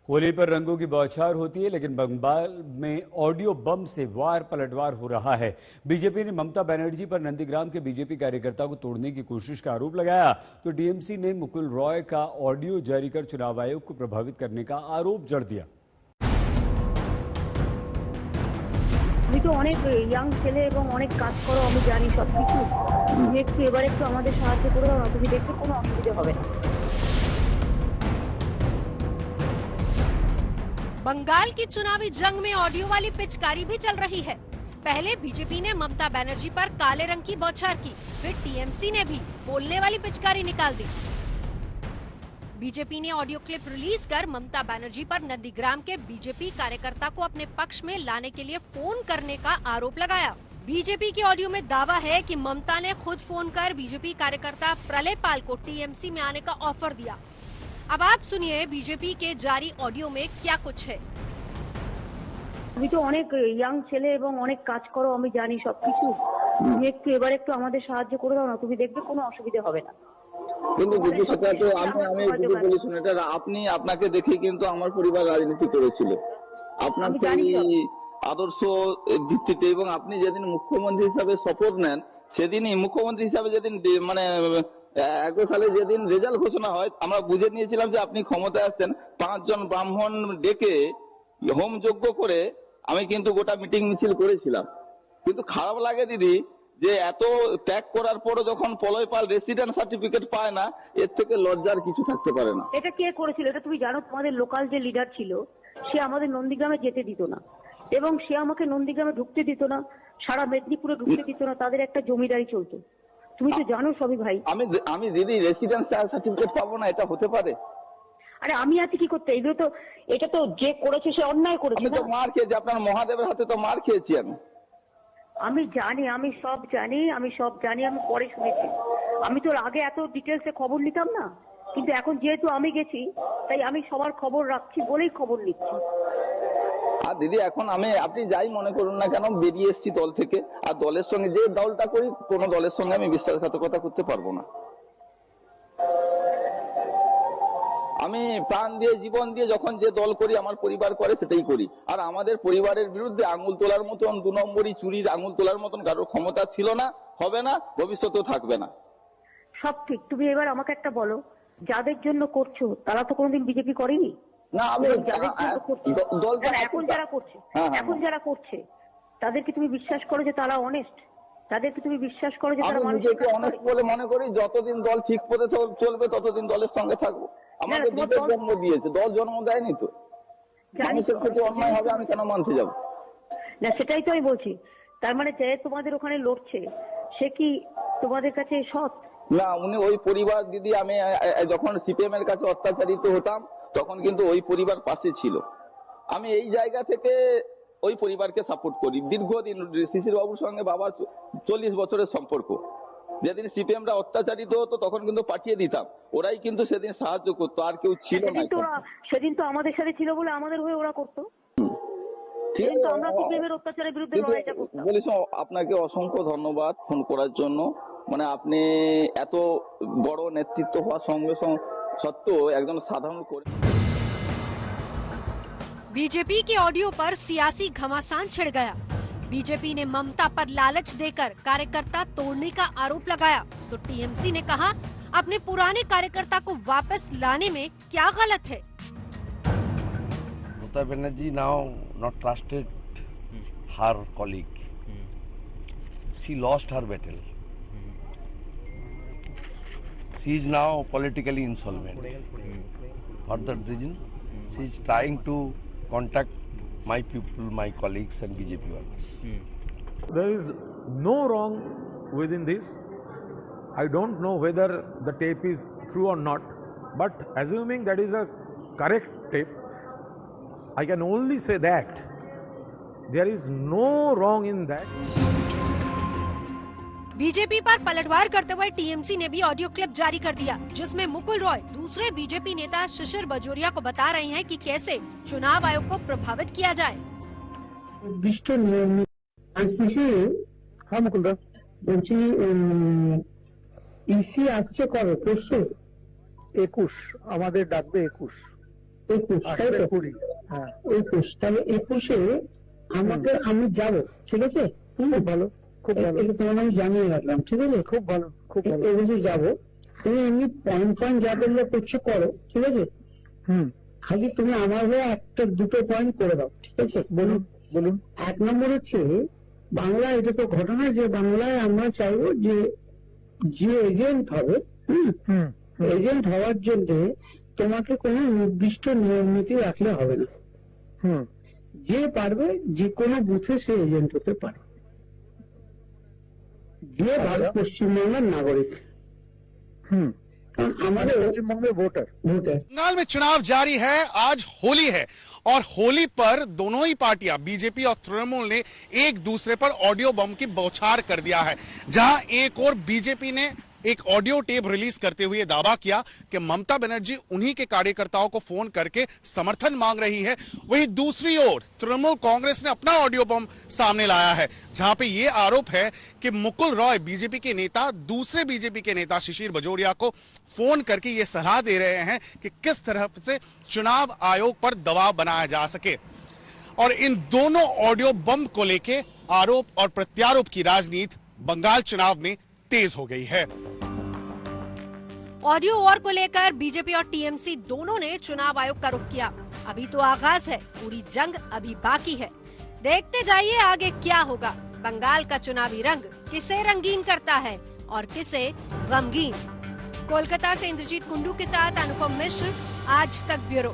होली पर रंगों की बौछार होती है, लेकिन बंगाल में ऑडियो बम से वार पलटवार हो रहा है। बीजेपी ने ममता बनर्जी पर नंदीग्राम के बीजेपी कार्यकर्ता को तोड़ने की कोशिश का आरोप लगाया, तो टीएमसी ने मुकुल रॉय का ऑडियो जारी कर चुनाव आयोग को प्रभावित करने का आरोप जड़ दिया। আমি তো অনেক ইয়াং ছেলে এবং অনেক কাজ করো, আমি জানি সবকিছু। তুমি একটু আমাদের সাহায্য করে দাও না, তুমি দেখতে কোনো অসুবিধা হবে না। बंगाल की चुनावी जंग में ऑडियो वाली पिचकारी भी चल रही है। पहले बीजेपी ने ममता बनर्जी पर काले रंग की बौछार की, फिर टीएमसी ने भी बोलने वाली पिचकारी निकाल दी। बीजेपी ने ऑडियो क्लिप रिलीज कर ममता बनर्जी पर नंदीग्राम के बीजेपी कार्यकर्ता को अपने पक्ष में लाने के लिए फोन करने का आरोप लगाया। बीजेपी की ऑडियो में दावा है कि ममता ने खुद फोन कर बीजेपी कार्यकर्ता प्रलय पाल को टीएमसी में आने का ऑफर दिया। अब आप सुनिए बीजेपी के जारी ऑडियो में क्या कुछ है। তুমি তো অনেক ইয়াং ছেলে এবং অনেক কাজ করো, আমি জানি সবকিছু। তুমি একটু আমাদের সাহায্য করে দাও না, তুমি দেখবে কোনো অসুবিধা হবে না। কিন্তু দিদি, সেটা তো আমি যদি বলি শুনে, এটা আপনি আপনাকে দেখে কিন্তু আমার পরিবার রাজনীতি করেছিল আপনার সেই আদর্শ ভিত্তিতে, এবং আপনি যেদিন মুখ্যমন্ত্রী হিসাবে শপথ নেন সেদিনই মুখ্যমন্ত্রী হিসাবে যেদিন মানে 11 সালে যেদিন রেজাল্ট ঘোষণা হয়, আমরা বুঝে নিয়েছিলাম যে আপনি ক্ষমতায় আসছেন। 5 জন ব্রাহ্মণ ডেকে হোম যজ্ঞ করে আমি কিন্তু গোটা মিটিং মিছিল করেছিলাম। কিন্তু খারাপ লাগে দিদি যে এত ত্যাগ করার পরও যখন প্রলয় পাল রেসিডেন্ট সার্টিফিকেট পায় না, এর থেকে লজ্জার কিছু থাকতে পারে না। এটা কে করেছিল এটা তুমি জানো? তোমাদের লোকাল যে লিডার ছিল সে আমাদের নন্দীগ্রামে যেতে দিত না, এবং সে আমাকে নন্দীগ্রামে ঢুকতে দিত না, সারা মেদিনীপুরে ঢুকতে দিত না। তাদের একটা জমিদারি চলতো, তুমি তো জানো সবই ভাই। আমি দিদি রেসিডেন্ট সার্টিফিকেট পাবো না, এটা হতে পারে? আরে আমি আছি কি করতে? এটা তো যে করেছে সে অন্যায় করেছে। আমি তো মার খেয়েছি, আপনার মহাদেবের হাতে তো মার খেয়েছি আমি জানি, আমি সব জানি, আমি পরে শুনেছি। আমি তো আগে এত ডিটেলসে খবর নিতাম না, কিন্তু এখন যেহেতু আমি গেছি তাই আমি সবার খবর রাখছি বলেই খবর নিচ্ছি। আর দিদি এখন আপনি যাই মনে করুন না কেন, বেরিয়ে এসেছি দল থেকে, আর দলের সঙ্গে যে দলটা করি কোনো দলের সঙ্গে আমি বিশ্বাসঘাতকতা করতে পারবো না। আমি প্রাণ দিয়ে জীবন দিয়ে যখন যে দল করি, আমার পরিবার করে সেটাই করি। আর আমাদের পরিবারের বিরুদ্ধে আঙুল তোলার মতন, 2 নম্বরই চুরির আঙুল তোলার মতন কারোর ক্ষমতা ছিল না, হবে না, ভবিষ্যতেও থাকবে না। সব ঠিক। তুমি এবার আমাকে একটা বলো, যাদের জন্য করছো তারা তো কোনোদিন বিজেপি করেনি না। আমি এখন যারা করছে তাদেরকে তুমি বিশ্বাস করো যে তারা অনেস্ট? তাদেরকে তুমি বিশ্বাস করো যে তারা নিজেকে অনেস্ট বলে মনে করি? যতদিন দল ঠিক পথে চলবে ততদিন দলের সঙ্গে থাকবো। আমাদের বিবেক জন্ম দিয়েছে, দল জন্ম দেয়নি তো। মানুষের ক্ষেত্রে অন্যায় হবে আমি কেন মানতে যাব? না, সেটাই তো আমি বলছি। তার মানে যে তোমাদের ওখানে লড়ছে সে কি তোমাদের কাছে সৎ? না, উনি ওই পরিবার দিদি, আমি যখন সিপিএম এর কাছে অত্যাচারিত হতাম তখন কিন্তু ওই পরিবার পাশে ছিল। আমি এই জায়গা থেকে ওই পরিবারকে সাপোর্ট করি দীর্ঘদিন। শিশির বাবুর সঙ্গে বাবার 40 বছরের সম্পর্ক। যেদিন সিপিএমরা অত্যাচারিত হতো তখন কিন্তু পাঠিয়ে দিতাম, ওরাই কিন্তু সেদিন সাহায্য করতো, আর কেউ ছিল না। সেদিন তো আমাদের সাথে ছিল বলে আমাদের হয়ে ওরা করতো। বলেছ। আপনাকে অসংখ্য ধন্যবাদ ফোন করার জন্য। মানে আপনি এত বড় নেতৃত্ব হওয়ার সঙ্গে সত্ত্বেও একজন সাধারণ করে। बीजेपी के ऑडियो पर सियासी घमासान छिड़ गया। बीजेपी ने ममता पर लालच देकर कार्यकर्ता तोड़ने का आरोप लगाया, तो टीएमसी ने कहा अपने पुराने कार्यकर्ता को वापस लाने में क्या गलत है। Mamata Banerjee now not trusted her colleague. She lost her battle. She is now politically insolvent. For that reason, she is trying to contact my people, my colleagues and BJP workers. There is no wrong within this. I don't know whether the tape is true or not, but assuming that is a correct tape, I can only say that there is no wrong in that. BJP पर पलटवार करते हुए TMC ने भी audio clip जारी कर दिया, जिसमें मुकुल रॉय दूसरे बीजेपी नेता शिशिर बजोरिया को बता रहे हैं कि कैसे चुनाव आयोग को प्रभावित किया जाए। हाँ मुकुल दा বলছি ইসি আসছে কবে? পরশু 21 আমাদের ডাকবে 21 21 তাই তো? কুড়ি, হ্যাঁ 21 তাহলে 21-এ আমাকে আমি যাব, ঠিক আছে? খুব ভালো, খুব ভালো, এটা তোমার আমি জানিয়ে রাখলাম, ঠিক আছে? খুব ভালো, খুব ভালো। 21-এ যাবো, তুমি এমনি পয়েন্ট যা করলে করছো করো, ঠিক আছে? খালি তুমি আমার হয়ে একটা দুটো পয়েন্ট করে দাও, ঠিক আছে? বলুন বলুন। 1 নম্বর হচ্ছে বাংলা, এটা তো ঘটনা যে বাংলায় আমরা চাইবো যে এজেন্ট হবে, এজেন্ট হওয়ার জন্য তোমাকে কোনো নির্দিষ্ট নিয়ম নীতি রাখলে হবে না। যে পারবে যে কোনো বুথে সে এজেন্ট হতে পারে, যে পশ্চিমবাংলার নাগরিক, কারণ আমাদের পশ্চিমবঙ্গের ভোটার। बंगाल में चुनाव जारी है। आज होली है और होली पर दोनों ही पार्टियां बीजेपी और तृणमूल ने एक दूसरे पर ऑडियो बम की बौछार कर दिया है। जहां एक और बीजेपी ने एक ऑडियो टेप रिलीज करते हुए दावा किया कि ममता बनर्जी उन्हीं के कार्यकर्ताओं को फोन करके समर्थन मांग रही है, वहीं दूसरी ओर तृणमूल कांग्रेस ने अपना ऑडियो बम सामने लाया है, जहां पे ये आरोप है कि मुकुल रॉय बीजेपी के नेता दूसरे बीजेपी के नेता शिशिर बजोरिया को फोन करके ये सलाह दे रहे हैं कि किस तरह से चुनाव आयोग पर दबाव बनाया जा सके। और इन दोनों ऑडियो बम को लेके आरोप और प्रत्यारोप की राजनीति बंगाल चुनाव में तेज हो गई है। ऑडियो वॉर को लेकर बीजेपी और टीएमसी दोनों ने चुनाव आयोग का रुख किया। अभी तो आगाज है, पूरी जंग अभी बाकी है। देखते जाइए आगे क्या होगा। बंगाल का चुनावी रंग किसे रंगीन करता है और किसे गमगीन। कोलकाता से इंद्रजीत कुंडू के साथ अनुपम मिश्र, आज तक ब्यूरो।